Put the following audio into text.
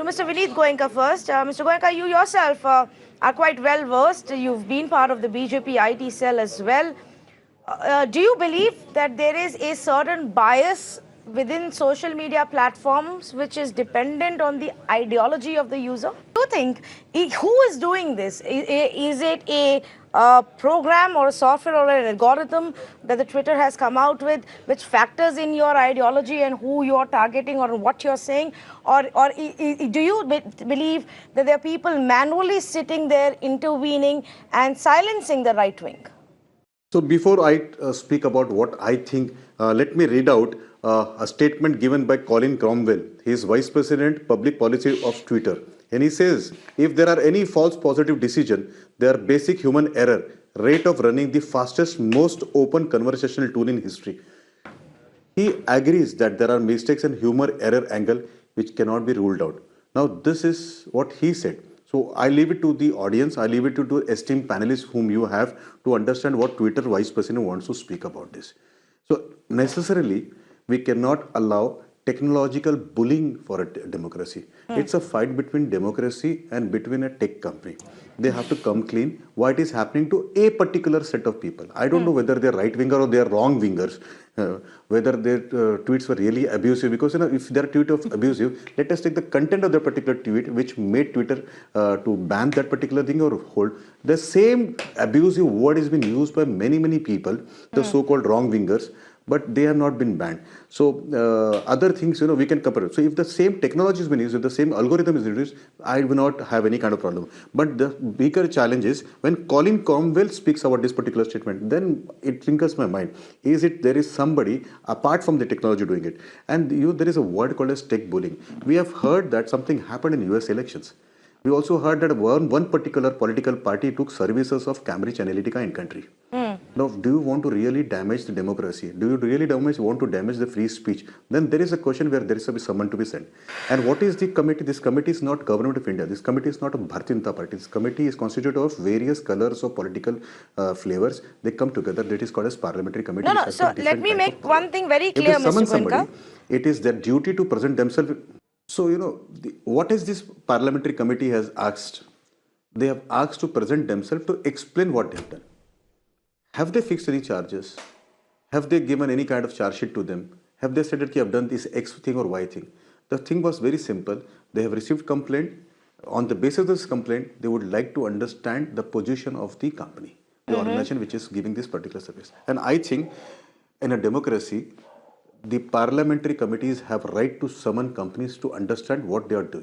to Mr. Vinit Goenka first. Mr. Goenka, you yourself are quite well versed. You've been part of the BJP IT cell as well. Do you believe that there is a certain bias within social media platforms which is dependent on the ideology of the user? Do you think who is doing this? Is it a program or a software or an algorithm that the Twitter has come out with which factors in your ideology and who you're targeting or what you're saying? Or do you believe that there are people manually sitting there intervening and silencing the right wing? So before I speak about what I think, let me read out a statement given by Colin Cromwell. He is Vice President Public Policy of Twitter. And he says, if there are any false positive decision, they are basic human error, rate of running the fastest, most open conversational tool in history. He agrees that there are mistakes and humor error angle which cannot be ruled out. Now this is what he said. So I leave it to the audience, I leave it to esteemed panelists whom you have to understand what Twitter Vice President wants to speak about this. So necessarily, we cannot allow technological bullying for a democracy. It's a fight between democracy and between a tech company. They have to come clean why it is happening to a particular set of people. I don't know whether they're right winger or they're wrong wingers, whether their tweets were really abusive. Because if they're tweet of abusive, let us take the content of the particular tweet which made Twitter to ban that particular thing or hold. The same abusive word has been used by many people, the so-called wrong wingers, but they have not been banned. So other things, we can compare. So if the same technology has been used, if the same algorithm is used, I will not have any kind of problem. But the bigger challenge is when Colin Cromwell speaks about this particular statement, then it tinkles my mind. Is it there is somebody apart from the technology doing it? And there is a word called as tech bullying. We have heard that something happened in US elections. We also heard that one particular political party took services of Cambridge Analytica in country. Now, do you want to really damage the democracy? Do you really want to damage the free speech? Then there is a question where there is to be someone to be sent. And what is the committee? This committee is not Government of India. This committee is not a Bharatiya Janata Party. This committee is constituted of various colors of political flavors. They come together. That is called as parliamentary committee. No. So let me make one thing very clear, Mr. Goenka. Somebody, it is their duty to present themselves. So, what is this parliamentary committee has asked? They have asked to present themselves to explain what they have done. Have they fixed any charges? Have they given any kind of charge sheet to them? Have they said that you have done this X thing or Y thing? The thing was very simple. They have received complaint. On the basis of this complaint, they would like to understand the position of the company, the organization which is giving this particular service. And I think in a democracy, the parliamentary committees have right to summon companies to understand what they are doing.